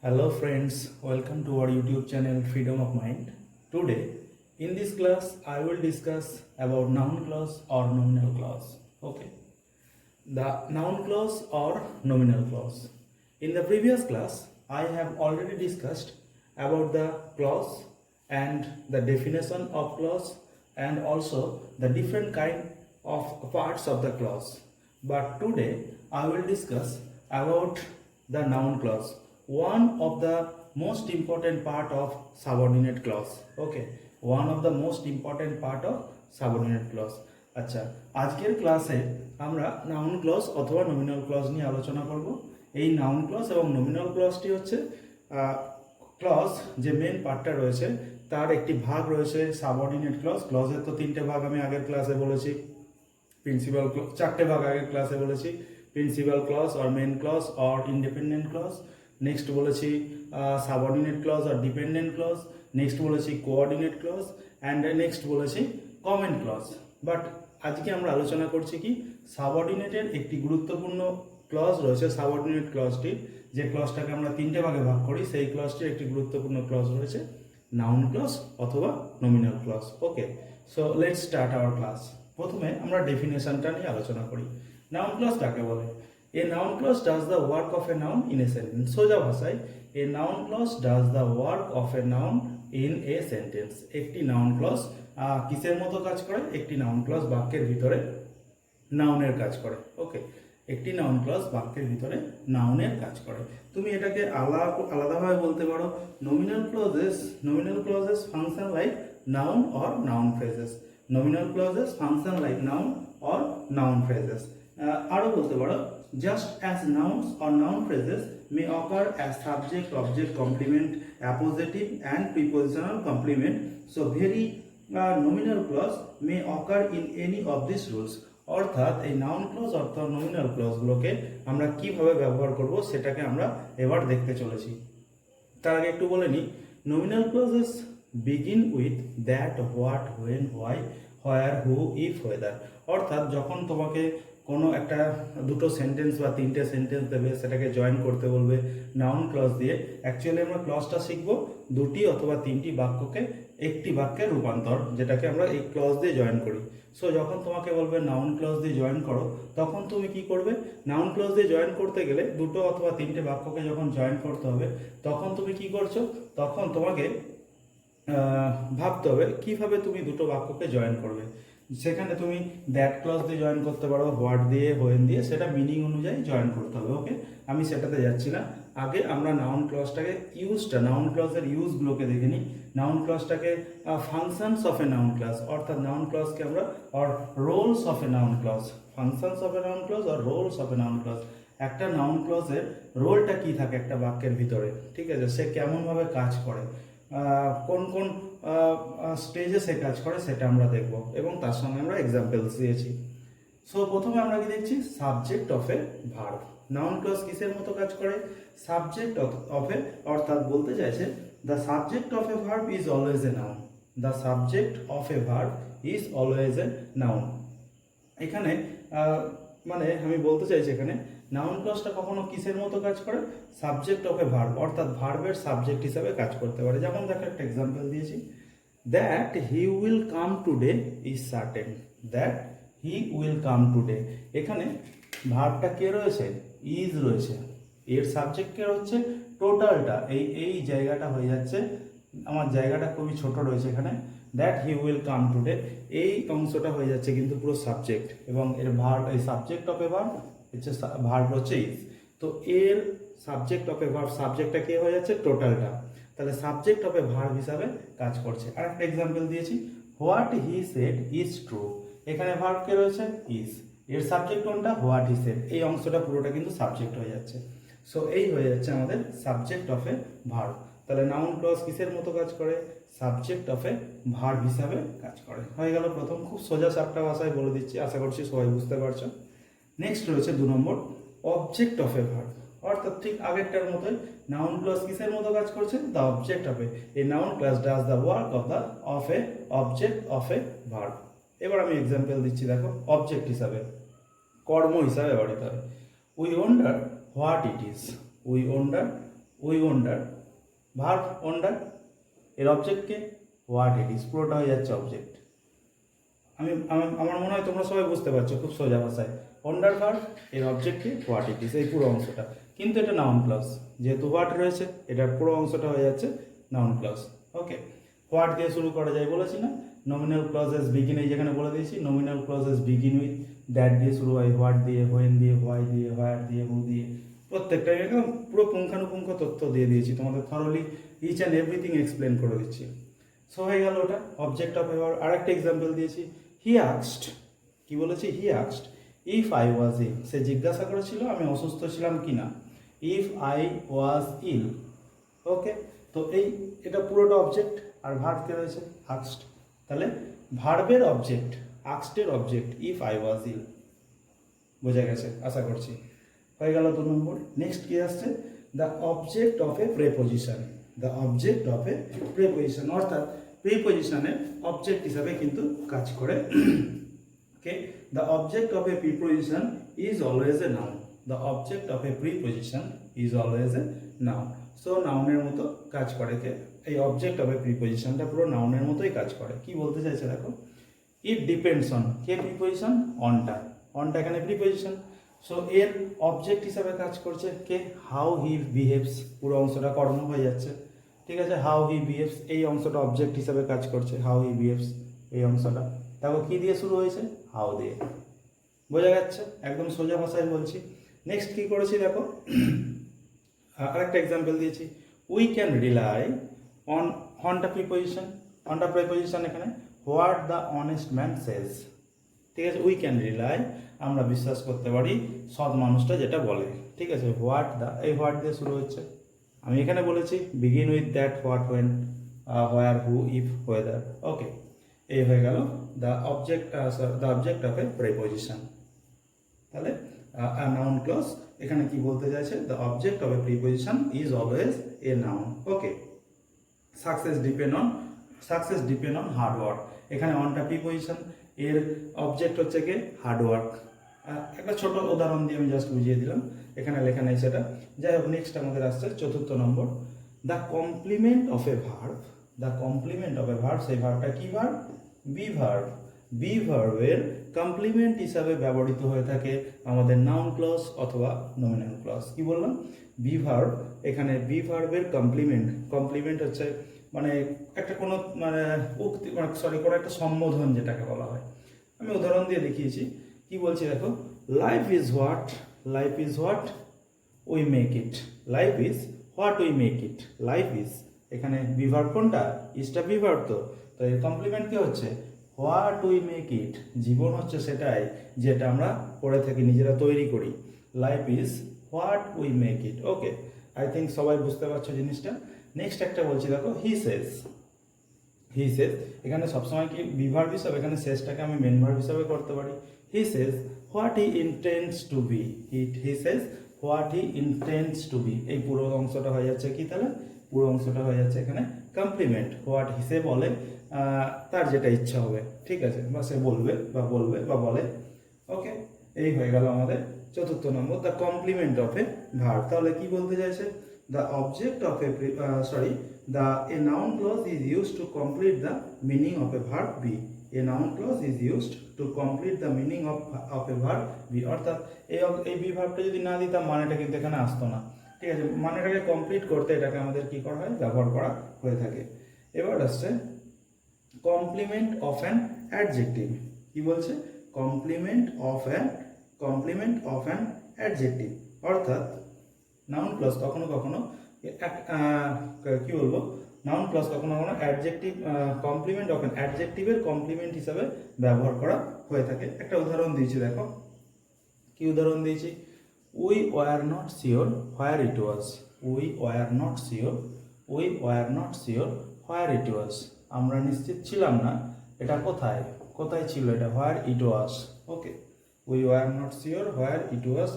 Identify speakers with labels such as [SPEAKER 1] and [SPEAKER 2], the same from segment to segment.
[SPEAKER 1] Hello friends, welcome to our YouTube channel Freedom of Mind. Today in this class I will discuss about noun clause or nominal clause. Okay. The noun clause or nominal clause. In the previous class I have already discussed about the clause and the definition of clause and also the different kind of parts of the clause. But today I will discuss about the noun clause, one of the most important part of subordinate clause. Okay, one of the most important part of subordinate clause. আচ্ছা, আজকের ক্লাসে আমরা noun clause অথবা nominal clause নিয়ে আলোচনা করব। এই noun clause এবং নমিনাল ক্লজটি হচ্ছে ক্লজ যে মেন পার্টটা রয়েছে তার একটি ভাগ রয়েছে সাবঅর্ডিনেট ক্লজ। ক্লজের তো তিনটে ভাগ আমি আগের ক্লাসে বলেছি। প্রিন্সিপাল ক্লজ চারটে ভাগ আগের ক্লাসে বলেছি, principal clause or main clause or independent clause. Next বলেছি subordinate clause or dependent clause. Next বলেছি কোঅর্ডিনেট ক্লজ অ্যান্ড নেক্সট বলেছি কমেন্ট ক্লজ। বাট আজকে আমরা আলোচনা করছি কি সাবঅর্ডিনেটের একটি গুরুত্বপূর্ণ ক্লজ রয়েছে। সাবঅর্ডিনেট ক্লজটি যে ক্লজটাকে আমরা তিনটে ভাগে ভাগ করি সেই ক্লজটির একটি গুরুত্বপূর্ণ ক্লজ রয়েছে নাউন ক্লজ অথবা nominal clause. Okay, so let's start our class. প্রথমে আমরা ডেফিনেশনটা নিয়ে আলোচনা করি। নাউন ক্লজ কাকে বলে? A noun clause does the work of a noun in a sentence. সোজা ভাষায় a noun clause does the work of a noun in a sentence. একটি নাউন ক্লজ কিসের মতো কাজ করে? একটি নাউন ক্লজ বাক্যের ভিতরে নাউনের কাজ করে। ওকে, একটি নাউন ক্লজ বাক্যের ভিতরে নাউনের কাজ করে। তুমি এটাকে আলাদাভাবে বলতে পারো nominal clauses function like noun or noun phrases. Nominal clauses function like noun or noun phrases. আরও বলতে পারো just as nouns or noun phrases may occur as subject, object, complement, appositive and prepositional complement, so very nominal clause may occur in any of these rules. অর্থাৎ এই noun clause অর্থাৎ nominal ক্লজগুলোকে আমরা কিভাবে ব্যবহার করব সেটাকে আমরা এবার দেখতে চলেছি। তার আগে একটু বলে নিই, nominal clauses begin with that, what, when, why, where, who, if, weather. অর্থাৎ যখন তোমাকে কোনো একটা দুটো সেন্টেন্স বা তিনটে সেন্টেন্স দেবে সেটাকে জয়েন করতে বলবে নাউন ক্লজ দিয়ে। অ্যাকচুয়ালি আমরা ক্লজটা শিখবো দুটি অথবা তিনটি বাক্যকে একটি বাক্যে রূপান্তর, যেটাকে আমরা এই ক্লজ দিয়ে জয়েন করি। সো যখন তোমাকে বলবে নাউন ক্লজ দিয়ে জয়েন করো তখন তুমি কি করবে? নাউন ক্লজ দিয়ে জয়েন করতে গেলে দুটো অথবা তিনটে বাক্যকে যখন জয়েন করতে হবে তখন তুমি কি করছো? তখন তোমাকে ভাবতে হবে কিভাবে তুমি দুটো বাক্যকে জয়েন করবে। সেখানে তুমি দ্যাট ক্লজ দিয়ে জয়েন করতে পারো, হোয়াট দিয়ে, হোয়েন দিয়ে, সেটা মিনিং অনুযায়ী জয়েন করতে হবে। ওকে, আমি সেটাতে যাচ্ছি না। আগে আমরা নাউন ক্লজটাকে নাউন ক্লজের ইউজগুলোকে দেখে নিই। নাউন ক্লজটাকে functions of a noun clause, অর্থাৎ নাউন ক্লজকে আমরা or roles of a noun clause, functions of a noun clause আর roles of a noun clause. একটা নাউন ক্লজের রোলটা কি থাকে একটা বাক্যের ভিতরে, ঠিক আছে, সে কেমনভাবে কাজ করে, কোন কোন স্টেজে সে কাজ করে সেটা আমরা দেখব এবং তার সঙ্গে আমরা এক্সাম্পলস দিয়েছি। সো প্রথমে আমরা কি দেখছি? Subject of a verb. Noun clause কিসের মতো কাজ করে? সাবজেক্ট অফ এ, অর্থাৎ বলতে চাইছে the subject of a verb is always a noun. The subject of a verb is always a noun. এখানে মানে আমি বলতে চাইছি এখানে নাউন ক্লজটা কখনো কিসের মতো কাজ করে? সাবজেক্ট অফ এ ভার্ব, অর্থাৎ ভার্বের সাবজেক্ট হিসাবে কাজ করতে পারে। যেমন দেখো একটা এক্সাম্পল দিয়েছি, that he will come today is certain. That he will come today, এখানে ভার্বটা কে রয়েছে? ইজ রয়েছে। এর সাবজেক্ট কে হচ্ছে? টোটালটা এই জায়গাটা হয়ে যাচ্ছে, আমার জায়গাটা খুবই ছোট রয়েছে এখানে। That he will come today এই অংশটা হয়ে যাচ্ছে কিন্তু পুরো সাবজেক্ট, এবং এর ভার্ব, এই সাবজেক্ট অফ এ ভার্ব হচ্ছে ভার্ব হচ্ছে ইজ। তো এর সাবজেক্ট অফ এ ভার্ব, সাবজেক্টটা কে হয়ে যাচ্ছে? টোটালটা। তাহলে সাবজেক্ট অফ এ ভার্ব হিসাবে কাজ করছে। আর একটা এক্সাম্পল দিয়েছি, what he said is true. এখানে ভার্ব কে রয়েছে? ইজ। এর সাবজেক্ট কোনটা? What he said. এই অংশটা পুরোটা কিন্তু সাবজেক্ট হয়ে যাচ্ছে। সো এই হয়ে যাচ্ছে আমাদের সাবজেক্ট অফ এ ভার্ব। তাহলে নাউন ক্লজ কিসের মতো কাজ করে? সাবজেক্ট অফ এ ভার্ব হিসাবে কাজ করে। হয়ে গেল প্রথম। খুব সোজা সাপটা ভাষায় বলে দিচ্ছি, আশা করছি সবাই বুঝতে পারছো। নেক্সট রয়েছে 2 নম্বর, অবজেক্ট অফ এ ভার্ব। অর্থাৎ ঠিক আগেরটার মতোই নাউন ক্লজ কিসের মতো কাজ করছে? The object of a noun clause does the work of a object of a verb. এবার আমি এক্সাম্পল দিচ্ছি, দেখো অবজেক্ট হিসাবে, কর্ম হিসাবে ব্যবহৃত হয়। We wonder what it is. We wonder we wonder, verb wonder, এর অবজেক্টকে হোয়াট ইট ইজ, পুরোটা হয়ে যাচ্ছে অবজেক্ট। আমার মনে হয় তোমরা সবাই বুঝতে পারছো খুব সোজা ভাষায়। ওয়ান্ডার ভার্ব, এর অবজেক্টকে হোয়াট ইট ইজ, এই পুরো অংশটা। কিন্তু এটা নাউন ক্লজ, যেহেতু হোয়াট রয়েছে এটার পুরো অংশটা হয়ে যাচ্ছে নাউন ক্লজ। ওকে, হোয়াট দিয়ে শুরু করা যায় বলেছি না, নমিনাল ক্লজেস বিগিন, এই যেখানে বলে দিয়েছি nominal clauses begin with that দিয়ে শুরু হয়, হোয়াট দিয়ে, হোয়েন দিয়ে, হোয়াই দিয়ে, হোয়ার দিয়ে, হু দিয়ে, প্রত্যেকটা একদম পুরো পুঙ্খানুপুঙ্খ তথ্য দিয়ে দিয়েছি তোমাদের, thoroughly each and everything explain করে দিচ্ছি। সো হয়ে গেল ওটা অবজেক্ট অফ এভার। আর একটা এক্সাম্পল দিয়েছি, হি আস্কড, কি বলেছি, he asked if I was ill, সে জিজ্ঞাসা করেছিল আমি অসুস্থ ছিলাম কি না, ইফ আই ওয়াজ ইল। ওকে, তো এটা পুরোটা অবজেক্ট, আর ভার্ব কে রয়েছে আস্কড, তাহলে ভার্বের অবজেক্ট আস্কডের object if I was ill. বোঝা গেছে আশা করছি। হয়ে গেল 2 নম্বর। নেক্সট কি আসছে, the object of a preposition, the object of a preposition, অর্থাৎ প্রিপোজিশনের অবজেক্ট হিসাবে কিন্তু কাজ করে। Okay, the object of a preposition is always a noun, the object of a preposition is always a noun. So নাউনের মতো কাজ করে কে, এই অবজেক্ট অফ এ প্রিপোজিশনটা পুরো নাউনের মতোই কাজ করে। কি বলতে চাইছে দেখো, ইট ডিপেন্ডস অন, কে প্রিপোজিশন, অনটা, অনটা এখানে প্রিপোজিশন। সো এর অবজেক্ট হিসাবে কাজ করছে কে, হাউ হি বিহেভস, পুরো অংশটা কর্ম হয়ে যাচ্ছে। ঠিক আছে, হাউ হি বিহেভস, এই অংশটা অবজেক্ট হিসাবে কাজ করছে, হাউ হি বিহেভস এই অংশটা। তারপর কি দিয়ে শুরু হয়েছে, হাউ দিয়ে। বোঝা যাচ্ছে, একদম সোজা ভাষায় বলছি। নেক্সট কি করেছি দেখো, আরেকটা এক্সাম্পল দিয়েছি, উই ক্যান রিলাই অন, অনটা প্রিপোজিশন, অনটা প্রিপোজিশন এখানে, what the honest man says. ঠিক আছে, উই ক্যান রিলাই, আমরা বিশ্বাস করতে পারি সৎ মানুষটা যেটা বলে। ঠিক আছে, হোয়াট দ্য, এই হোয়াট দিয়ে শুরু হচ্ছে। আমি এখানে বলেছি begin with that, what, when, where, who, if, whether. Okay, এই হয়ে গেল the object, the object of a preposition. তাহলে নাউন ক্লজ এখানে কি বলতে চাইছে, the object of a preposition is always a noun. Okay, success depend on hard work, এখানে অনটা প্রিপোজিশন, এর অবজেক্ট হচ্ছে কি হার্ড ওয়ার্ক। একটা ছোট উদাহরণ দিয়ে আমি জাস্ট বুঝিয়ে দিলাম, এখানে লেখা নেই সেটা। যাই হোক, নেক্সট আমাদের আসছে 4th নম্বর, the complement of a verb, the complement of a verb, সেই ভার্বটা কি ভার্ব, বি ভার্ব। বি ভার্বের কমপ্লিমেন্ট হিসাবে ব্যবহৃত হয়ে থাকে আমাদের নাউন ক্লজ অথবা নমিনাল ক্লজ। কি বললাম, বি ভার্ব, এখানে বি ভার্বের কমপ্লিমেন্ট, কমপ্লিমেন্ট হচ্ছে মানে একটা কোনো মানে উক্তি, সরি কোনো একটা সম্বোধন যেটাকে বলা হয়। আমি উদাহরণ দিয়ে দেখিয়েছি। কি বলছি দেখো, life is what we make it, life is what we make it, life is, এখানে বিভার্ব কোনটা, ইজটা বিভার্ব, তো এর কমপ্লিমেন্ট কি হচ্ছে, হোয়াট উই মেক ইট, জীবন হচ্ছে সেটাই যেটা আমরা করে থাকি, নিজেরা তৈরি করি, life is what we make it. Okay, I think সবাই বুঝতে পারছো জিনিসটা। নেক্সট একটা বলছি দেখো, হি সেজ, হি সেজ এখানে সবসময় কি বিভার্ব হিসাবে, এখানে সেজটাকে আমি মেন ভার্ব হিসাবে করতে পারি। He says what he intends to be, he says what he intends to be, এই পুরো অংশটা হয়ে যাচ্ছে কি, তাহলে পুরো অংশটা হয়ে যাচ্ছে এখানে কমপ্লিমেন্ট, হোয়াট হি সে বলে তার যেটা ইচ্ছা হবে, ঠিক আছে, বা সে বলবে বা বলে। ওকে, এই হয়ে গেল আমাদের 4th নম্বর, the complement of a verb. তাহলে কি বলতে চাইছে, the object of a a noun clause is used to complete the meaning of a verb be, a noun clause is used to complete the meaning of a verb be, অর্থাৎ এই B ভার্বটা যদি না দিতাম মানেটা কিন্তু এখানে আসতো না। ঠিক আছে, মানেটাকে কমপ্লিট করতে এটাকে আমাদের কি করা হয়, ব্যবহার করা হয়ে থাকে। এবার আসছে কমপ্লিমেন্ট অফ অ্যান অ্যাডজেক্টিভ। কি বলছে, কমপ্লিমেন্ট অফ অ্যান অ্যাডজেক্টিভ, অর্থাৎ নাউন ক্লজ কখনো কখনো কি বলবো, নাউন ক্লজ কখনো কখনো অ্যাডজেক্টিভ, কমপ্লিমেন্ট অফ অ্যান অ্যাডজেক্টিভের কমপ্লিমেন্ট হিসাবে ব্যবহার করা হয়ে থাকে। একটা উদাহরণ দিয়েছি দেখো, কি উদাহরণ দিয়েছি, we were not sure where it was, we were not sure where it was, আমরা নিশ্চিত ছিলাম না এটা কোথায় ছিল, এটা where it was. Okay, we were not sure where it was,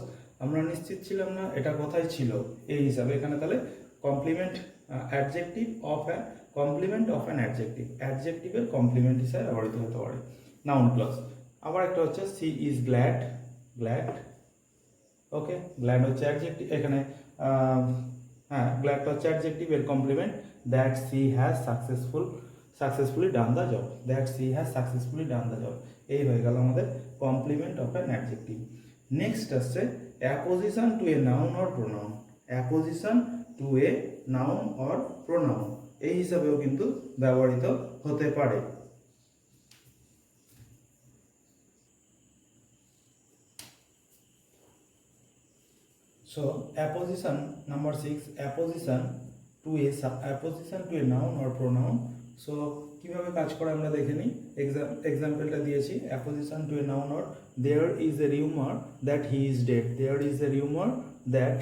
[SPEAKER 1] আমরা নিশ্চিত ছিলাম না এটা কোথায় ছিল, এই হিসাবে এখানে তাহলে কমপ্লিমেন্ট অ্যাডজেক্টিভ অফ অ্যান অ্যাডজেক্টিভের কমপ্লিমেন্ট হিসাবে ব্যবহৃত হতে পারে নাউন ক্লজ। আবার একটা হচ্ছে she is glad, okay, glad হচ্ছে অ্যাডজেক্টিভ, এখানে হ্যাঁ গ্ল্যাডটা হচ্ছে অ্যাডজেক্টিভ, এর complement that she has successfully done the job, that she has successfully done the job. এই হয়ে গেল আমাদের complement of an adjective. Next আসছে apposition to a noun or pronoun. Apposition to a noun or pronoun এই হিসাবেও কিন্তু ব্যবহৃত হতে পারে। So apposition number 6, apposition to a noun or pronoun. So কিভাবে কাজ করে আমরা দেখে নিই। এক্সাম্পলটা দিয়েছি, apposition to a noun or there is a rumour that he is dead, there is a rumour that,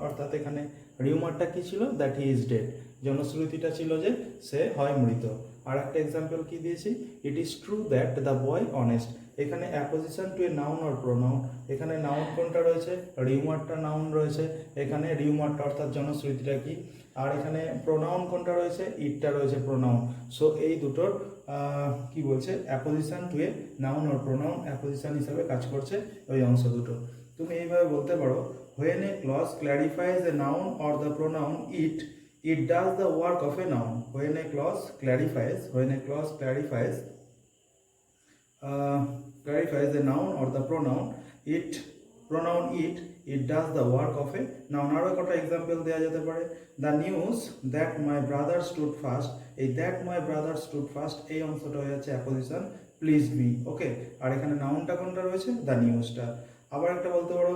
[SPEAKER 1] অর্থাৎ এখানে রিউমারটা কি ছিল, দ্যাট হি ইজ ডেড, জনশ্রুতিটা ছিল যে সে হয় মৃত। আর একটা এক্সাম্পল কি দিয়েছি, it is true that the boy honest. এখানে apposition to a noun or pronoun, এখানে নাউন কোনটা রয়েছে, রিউমারটা নাউন রয়েছে, এখানে রিউমারটা অর্থাৎ জনশ্রুতিটা কি, আর এখানে প্রোনাউন কোনটা রয়েছে, ইটটা রয়েছে প্রোনাউন। সো এই দুটোর কি বলছে, apposition to a noun or pronoun apposition হিসাবে কাজ করছে ওই অংশ দুটো। তুমি এইভাবে বলতে পারো, when a clause clarifies a noun or the pronoun it does the work of a noun. When a clause clarifies the noun or the pronoun it does the work of a noun. আরো একটা example দেওয়া যেতে পারে, the news that my brother stood fast, এই that my brother stood fast এই অংশটা হয়ে যাচ্ছে অ্যাপোজিশন প্লিজড মি। ওকে, আর এখানে নাউনটা কোনটা রয়েছে, দ্য নিউজটা। আবার একটা বলতে পারো,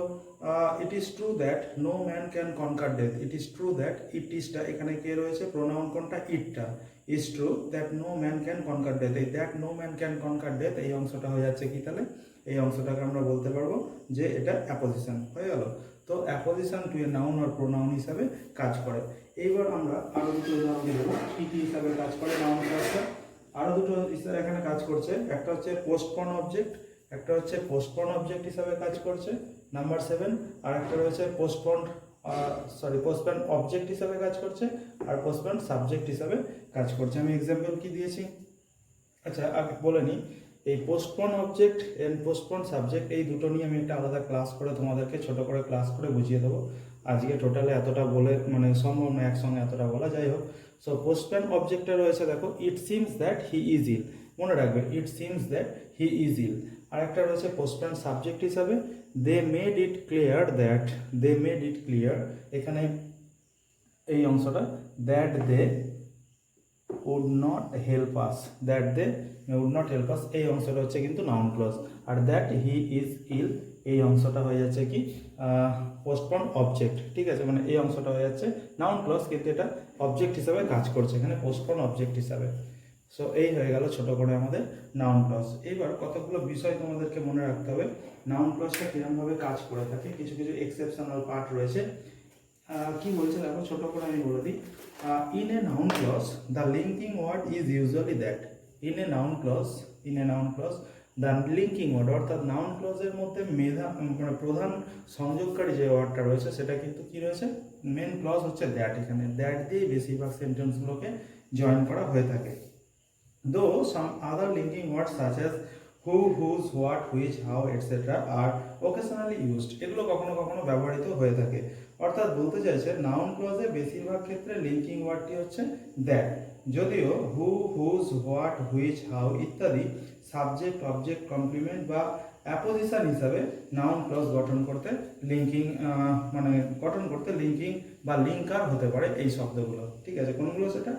[SPEAKER 1] it is true that no man can conquer death, it is true that, it ইজটা এখানে কে রয়েছে, প্রোনাউন কোনটা, ইটটা, is true that no man can conquer death, এই that no man can conquer death এই অংশটা হয়ে যাচ্ছে কি, তাহলে এই অংশটাকে আমরা বলতে পারবো যে এটা অ্যাপোজিশন হয়ে গেল। তো অ্যাপোজিশন টু এ নাউন আর প্রোনাউন হিসাবে কাজ করে। এইবার আমরা আরো দুটো উদাহরণ দেবো কি কি হিসাবে কাজ করে নাউন ক্লাসটা। আরো দুটো এখানে কাজ করছে, একটা হচ্ছে পোস্টপন অবজেক্ট, একটা হচ্ছে পোস্টপন অবজেক্ট হিসাবে কাজ করছে নাম্বার 7, আর একটা রয়েছে পোস্টপন অবজেক্ট হিসাবে কাজ করছে, আর পোস্টপন সাবজেক্ট হিসাবে কাজ করছে। আমি এক্সাম্পল কি দিয়েছি, আচ্ছা আগে বলে নিই, এই postpone object and postpone subject এই দুটো নিয়ে আমি একটা আলাদা ক্লাস করে তোমাদেরকে ছোট করে ক্লাস করে বুঝিয়ে দেবো। আজকে টোটালে এতটা বলে মানে সম্ভব না একসঙ্গে এতটা বলা, যাই হোক। সো পোস্টপন অবজেক্টে রয়েছে দেখো, it seems that he is ill, মনে রাখবে it seems that he is ill. আর একটা রয়েছে পোস্টপন সাবজেক্ট হিসাবে, they made it clear that, they made it clear, এখানে এই অংশটা that they would not help us, that they would not help us এই অংশটা হচ্ছে কিন্তু নাউন ক্লজ। আর দ্যাট হি ইজ ইল এই অংশটা হয়ে যাচ্ছে কি পোস্টপন অবজেক্ট, ঠিক আছে, মানে এই অংশটা হয়ে যাচ্ছে নাউন ক্লজ, কিন্তু এটা অবজেক্ট হিসাবে কাজ করছে এখানে পোস্টপন অবজেক্ট হিসাবে। সো এই হয়ে গেল ছোট করে আমাদের নাউন ক্লজ। এইবার কতগুলো বিষয় তোমাদেরকে মনে রাখতে হবে, নাউন ক্লজটা কিরকমভাবে কাজ করে থাকে, কিছু কিছু এক্সেপশনাল পার্ট রয়েছে। কি বলছে দেখো, ছোট করে আমি বলে দিই, in a noun clause the linking word is usually that, in a noun clause the linking word, অর্থাৎ নাউন ক্লজের মধ্যে মানে প্রধান সংযোগকারী যে ওয়ার্ডটা রয়েছে সেটা কিন্তু কি রয়েছে, মেন ক্লজ হচ্ছে দ্যাট, এখানে দ্যাট দিয়ে বেশিরভাগ সেন্টেন্সগুলোকে জয়েন করা হয়ে থাকে। Though some other linking word such as who, whose, what, which, how etcetera আর ওকেশনালি ইউজড, এগুলো কখনো কখনো ব্যবহৃত হয়ে থাকে। অর্থাৎ বলতে চাইছে নাউন ক্লজে বেশিরভাগ ক্ষেত্রে লিঙ্কিং ওয়ার্ডটি হচ্ছে দ্যাট, যদিও হু, হুজ, হোয়াট, হুইচ, হাউ ইত্যাদি সাবজেক্ট, অবজেক্ট, কমপ্লিমেন্ট বা অ্যাপোজিশন হিসাবে নাউন ক্লজ গঠন করতে লিঙ্কিং বা লিঙ্কার হতে পারে এই শব্দগুলো, ঠিক আছে। কোনগুলো সেটা,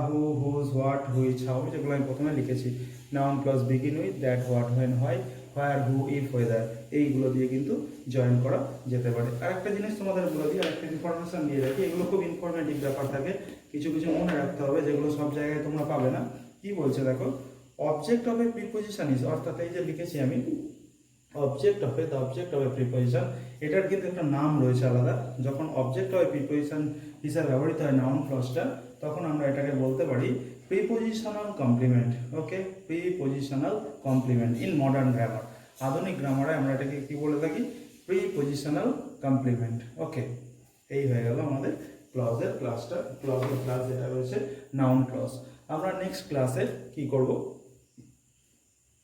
[SPEAKER 1] who, whose, what, which, how, যেগুলো আমি প্রথমে লিখেছি। Noun clause begin with that, what, when, why, where, who, if, whether, এইগুলো দিয়ে কিন্তু জয়েন করা যেতে পারে। আরেকটা জিনিস তোমাদের বলে দিই, আরেকটা ইনফরমেশন দিয়ে রাখি, এগুলো খুব ইনফরমেটিভ ব্যাপার থাকে, কিছু কিছু মনে রাখতে হবে যেগুলো সব জায়গায় তোমরা পাবে না। কি বলছে দেখো, object of a preposition is, অর্থাৎ এই যে লিখেছি আমি object of A, the object of a preposition, এটার কিন্তু একটা নাম রয়েছে আলাদা। যখন অবজেক্ট অফ এ প্রিপোজিশন হিসাবে ব্যবহৃত হয় নাউন ক্লজটা, তখন আমরা এটাকে বলতে পারি prepositional complement. Okay, prepositional complement in modern grammar, আধুনিক গ্রামারে আমরা এটাকে কি বলে থাকি, প্রিপোজিশনাল কমপ্লিমেন্ট। ওকে, এই হয়ে গেল আমাদের ক্লজের ক্লাসটা, ক্লজের ক্লাস যেটা রয়েছে নাউন ক্লজ। আমরা নেক্সট ক্লাসে কি করব,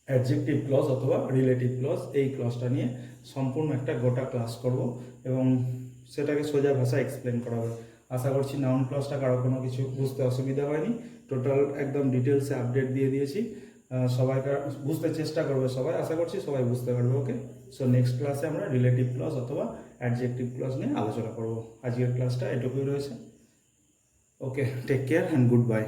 [SPEAKER 1] অ্যাডজেক্টিভ ক্লজ অথবা রিলেটিভ ক্লজ, এই ক্লজটা নিয়ে সম্পূর্ণ একটা গোটা ক্লাস করব এবং সেটাকে সোজা ভাষা এক্সপ্লেন করা হবে। আশা করছি নাউন ক্লজটা কারো কোনো কিছু বুঝতে অসুবিধা হয়নি। টোটাল একদম ডিটেলসে আপডেট দিয়ে দিয়েছি। সবাইকে বুঝতে চেষ্টা করবে সবাই, আশা করছি সবাই বুঝতে পারবে। ওকে, সো নেক্সট ক্লাসে আমরা রিলেটিভ ক্লজ অথবা অ্যাডজেক্টিভ ক্লজ নিয়ে আলোচনা করব। আজকের ক্লাসটা এটুকুই রয়েছে। Okay, take care and good bye.